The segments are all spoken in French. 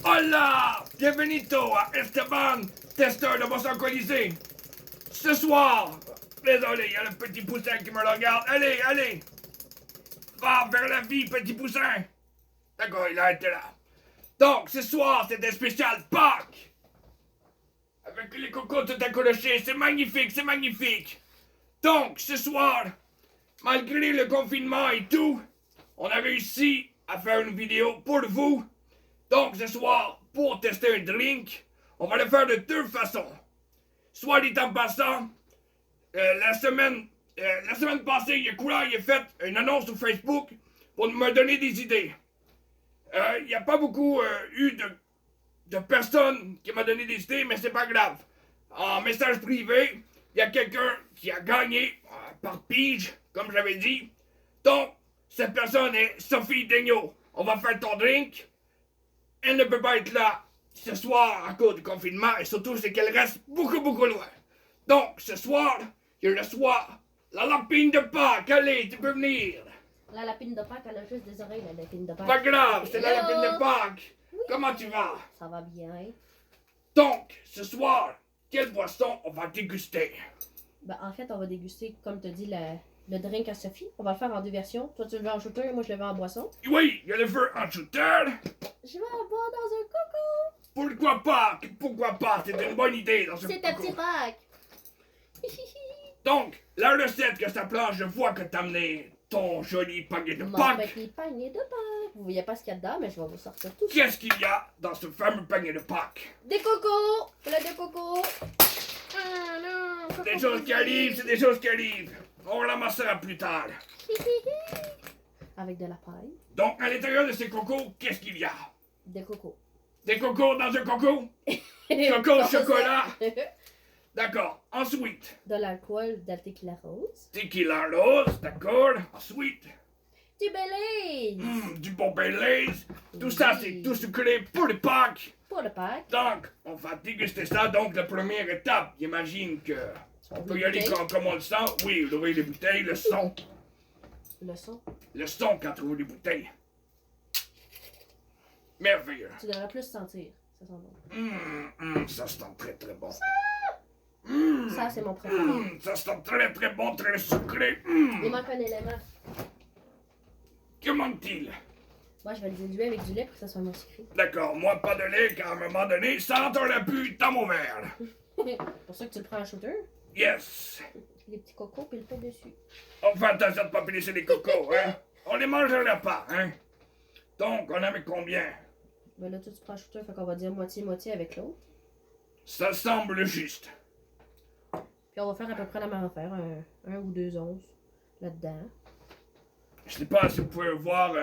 Hola! Bienvenido à Esteban, testeur de boisson alcoolisée. Ce soir, désolé, il y a le petit poussin qui me regarde. Allez, allez! Va vers la vie, petit poussin! D'accord, il a été là. Donc, ce soir, c'est un spécial Pâques! Avec les cocos tout accrochés, c'est magnifique, c'est magnifique! Donc, ce soir, malgré le confinement et tout, on a réussi à faire une vidéo pour vous. Donc, ce soir, pour tester un drink, on va le faire de deux façons. Soit dit en passant, la semaine passée, il a fait une annonce sur Facebook pour me donner des idées. Il n'y a pas beaucoup eu de personnes qui m'ont donné des idées, mais c'est pas grave. En message privé, il y a quelqu'un qui a gagné par pige, comme j'avais dit. Donc, cette personne est Sophie Daigneault. On va faire ton drink. Elle ne peut pas être là ce soir à cause du confinement et surtout c'est qu'elle reste beaucoup loin. Donc, ce soir, je reçois la lapine de Pâques. Allez, tu peux venir. La lapine de Pâques, elle a juste des oreilles, la lapine de Pâques. Pas grave, c'est la Hello. lapine de Pâques. Oui. Comment tu vas? Ça va bien. Donc, ce soir, quelle boisson on va déguster? Ben, en fait, on va déguster, comme tu as dit, le drink à Sophie. On va le faire en deux versions. Toi, tu le veux en shooter, moi, je le veux en boisson. Oui, il y a le feu en shooter. Je vais en boire dans un coco. Pourquoi pas? Pourquoi pas? C'est une bonne idée dans ce C'est ta concours. petite Pâques. Donc, la recette que ça plante, je vois que t'as amené ton joli panier de Mon Pâques. petit panier de Pâques. Vous voyez pas ce qu'il y a dedans, mais je vais vous sortir tout ça. Qu'est-ce qu'il y a dans ce fameux panier de Pâques? Des cocos. Plein de cocos. Ah non. C'est des choses qui arrivent, c'est des choses qui arrivent. On ramassera plus tard. Avec de la paille. Donc, à l'intérieur de ces cocos, qu'est-ce qu'il y a? Des cocos. Des cocos dans un coco? Coco au chocolat? D'accord. Ensuite, De l'alcool, de la tequila rose. tequila rose, d'accord. Ensuite, Du Baileys. du bon Baileys. Tout ça, c'est tout sucré pour le Pâques. Pour le Pâques. Donc, on va déguster ça. Donc, la première étape, j'imagine que on peut y aller comme on le sent. Oui, ouvrir les bouteilles, le son. Le son. Le son quand tu ouvres les bouteilles. Merveilleux. Tu devrais plus sentir. Ça sent bon. Ça sent très très bon. Ça, c'est mon préféré. Ça sent très très bon, très sucré. Il manque un élément. Que manque-t-il? Moi, je vais le diluer avec du lait pour que ça soit moins sucré. D'accord, moi pas de lait, car à un moment donné, ça n'entendra plus dans mon verre. Pour ça que tu le prends en shooter. Yes. Les petits cocos puis le fait dessus. On fait attention de ne pas pélisser les cocos, hein. On les mangera pas, hein. Donc, on en met combien? Ben là, toi, tu prends en shooter, fait qu'on va dire moitié-moitié avec l'autre. Ça semble juste. Puis on va faire à peu près la même affaire, un ou 2 onces là-dedans. Je sais pas si vous pouvez voir,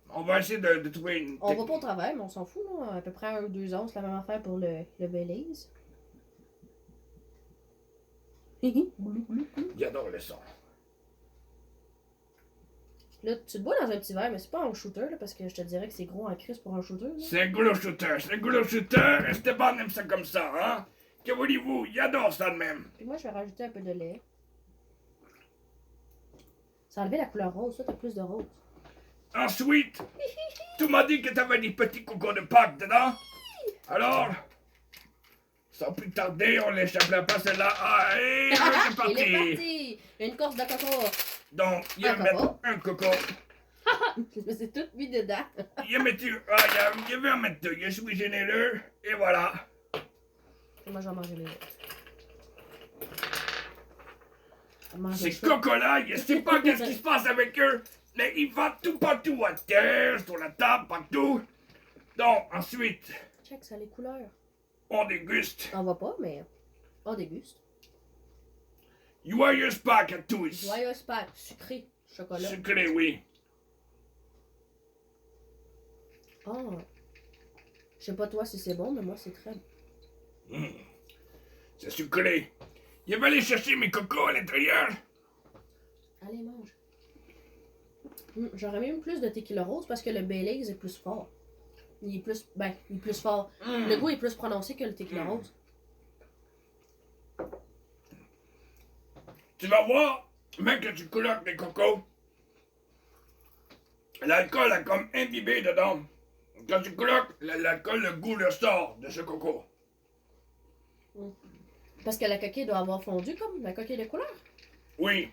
on va essayer de trouver une... On va pas au travail, mais on s'en fout, là. À peu près 1 ou 2 onces, la même affaire pour le Baileys. J'adore le son. Là, tu te bois dans un petit verre, mais c'est pas en shooter, là, parce que je te dirais que c'est gros en crise pour un shooter. Là. C'est un gros shooter, c'est un gros shooter. Esteban aime ça comme ça, hein. Que voulez-vous, il adore ça de même. Puis moi, je vais rajouter un peu de lait. Ça a enlevé la couleur rose, ça, t'as plus de rose. Ensuite, tu m'as dit que t'avais des petits cocos de Pâques dedans. Alors, sans plus tarder, on l'échappe pas celle-là. Ah, et c'est Il est parti. parti! Une course de coco! Donc, il y a Un coco. un coco. Je me suis tout mis dedans. Il y a veut en mettre deux. Je suis généreux. Et voilà. Moi, je vais manger les autres. Je vais manger Ces ça. cocos-là, je sais pas qu'est-ce qui se passe avec eux. Mais ils vont tout partout à terre, sur la table, partout. Donc, ensuite, Check ça, les couleurs. on déguste. On va pas, mais on déguste. Joyeux Pâques à tous. Joyeux Pâques, sucré, chocolat. Sucré, oui. Oh. Je sais pas toi si c'est bon, mais moi c'est très bon. C'est sucré. Je vais aller chercher mes cocos à l'intérieur. Allez, mange. J'aurais même plus de tequila rose parce que le Baileys est plus fort. Il est plus fort. Le goût est plus prononcé que le tequila rose. Tu vas voir, même que tu colloques les cocos, l'alcool a comme imbibé dedans. Quand tu cloques, l'alcool, le goût le sort de ce coco. Parce que la coquille doit avoir fondu comme la coquille de couleur. Oui.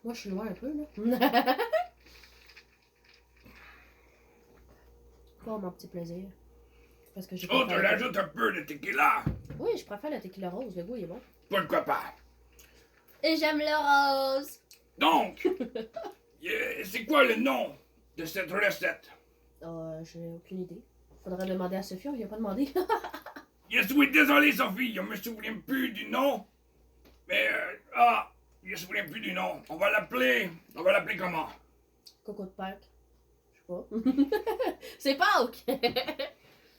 Moi, je suis loin un peu, là. Pour mon petit plaisir. Parce que j'ai Oh, pas tu rajoutes un peu de tequila. Oui, je préfère le tequila rose. Le goût, il est bon. Pourquoi pas? Et j'aime le rose. Donc, c'est quoi le nom de cette recette? J'ai aucune idée. Faudrait demander à Sophie, on lui a pas demandé. Je suis désolé, Sophie, je me souviens plus du nom. Mais, je me souviens plus du nom. On va l'appeler comment? Coco de Pâques. Je sais pas. C'est Pâques!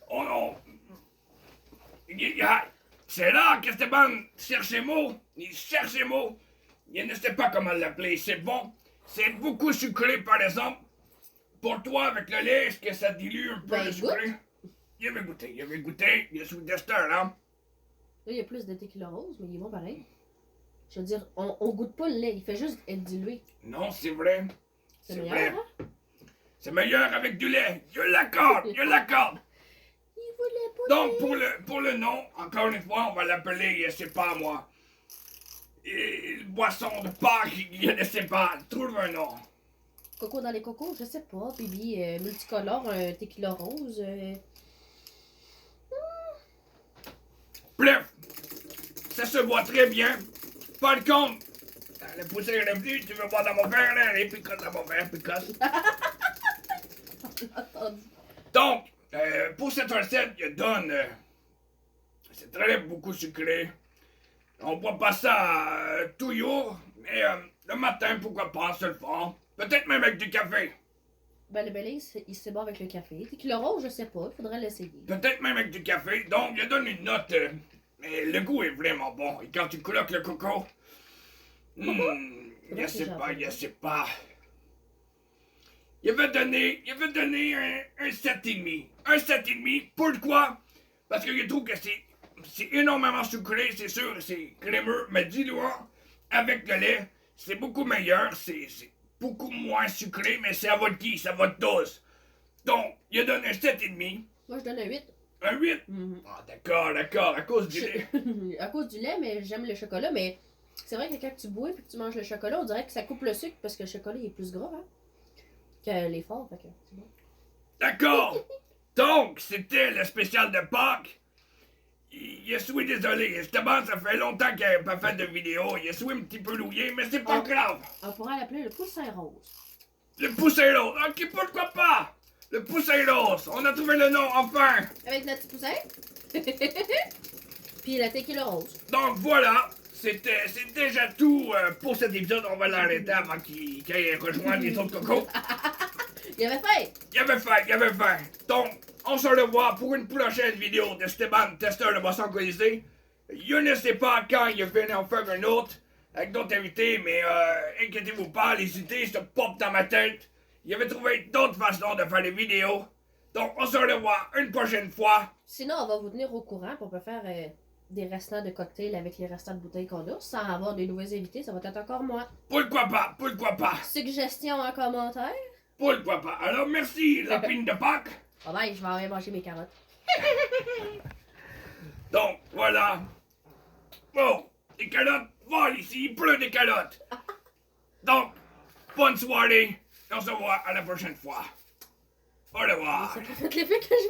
Oh non! C'est là qu'Esteban cherche les mots. Il cherche les mots. Il ne sait pas comment l'appeler. C'est bon. C'est beaucoup sucré, par exemple. Pour toi, avec le lait, est-ce que ça dilue un peu Ben, le sucré? Il avait goûté. Il est sous le testeur, là. Là, il y a plus de tequila rose, mais il est bon pareil. Je veux dire, on goûte pas le lait, il fait juste être dilué. Non, c'est vrai. C'est meilleur, hein? C'est meilleur avec du lait. Je l'accorde. Il voulait pas Donc, de lait. pour le nom, encore une fois, on va l'appeler, je sais pas moi, boisson de Pâques, je ne sais pas, trouve un nom. Coco dans les cocos, je sais pas. Bibi, multicolore, un tequila rose. Bref, ça se voit très bien. Par contre, le poussé est revenu, tu veux boire dans mon verre, là, les picotes dans mon verre, picote. Entendu. Donc, pour cette recette, je donne, c'est très beaucoup sucré. On boit pas ça toujours, mais le matin, pourquoi pas, se le fond. Peut-être même avec du café. Ben, le Baileys, il se bat avec le café. Tequila rose, je sais pas, il faudrait l'essayer. Peut-être même avec du café. Donc, je donne une note. Mais le goût est vraiment bon. Et quand tu cloques le coco, je sais pas. Il veut donner un 7,5. Un 7,5. Pourquoi? Parce que je trouve que c'est énormément sucré, c'est sûr, c'est crémeux, mais diluant avec le lait, c'est beaucoup meilleur, c'est beaucoup moins sucré, mais c'est à votre guise, c'est à votre dose. Donc, je donne un 7,5. Moi, je donne un 8. Un 8? Mhm. Ah, d'accord, à cause du lait. À cause du lait, mais j'aime le chocolat, mais c'est vrai que quand tu bois et que tu manges le chocolat, on dirait que ça coupe le sucre parce que le chocolat il est plus gras, hein, que l'effort, fait que c'est bon. D'accord. Donc, c'était le spécial de Pâques. Je suis désolé, Esteban, ça fait longtemps qu'il n'a pas fait de vidéo. Je suis un petit peu louillé, mais c'est pas grave. On pourrait l'appeler le poussin rose. Le poussin rose. Ok, pourquoi pas? Le poussin rose. On a trouvé le nom, enfin. Avec le petit poussin. Puis la tequila rose. Donc voilà, c'est déjà tout pour cet épisode. On va l'arrêter avant qu'il aille rejoindre les autres cocos. Il avait faim. Il avait faim. Donc, on se revoit pour une prochaine vidéo de Esteban, testeur de boisson alcoolisée. Je ne sais pas quand il va en faire un autre avec d'autres invités, mais inquiétez-vous pas, les idées se popent dans ma tête. Il avait trouvé d'autres façons de faire des vidéos. Donc, on se revoit une prochaine fois. Sinon, on va vous tenir au courant, puis on peut faire des restants de cocktails avec les restants de bouteilles qu'on a, sans avoir des nouveaux invités, ça va être encore moi. Pourquoi pas? Suggestions en commentaire. Pourquoi pas? Alors, merci, lapine de Pâques. Oh bye, je vais aller manger mes carottes. Donc, voilà. Oh, des calottes volent ici, il pleut des calottes. Donc, bonne soirée. On se voit à la prochaine fois. Au revoir. Ça peut faire l'effet que je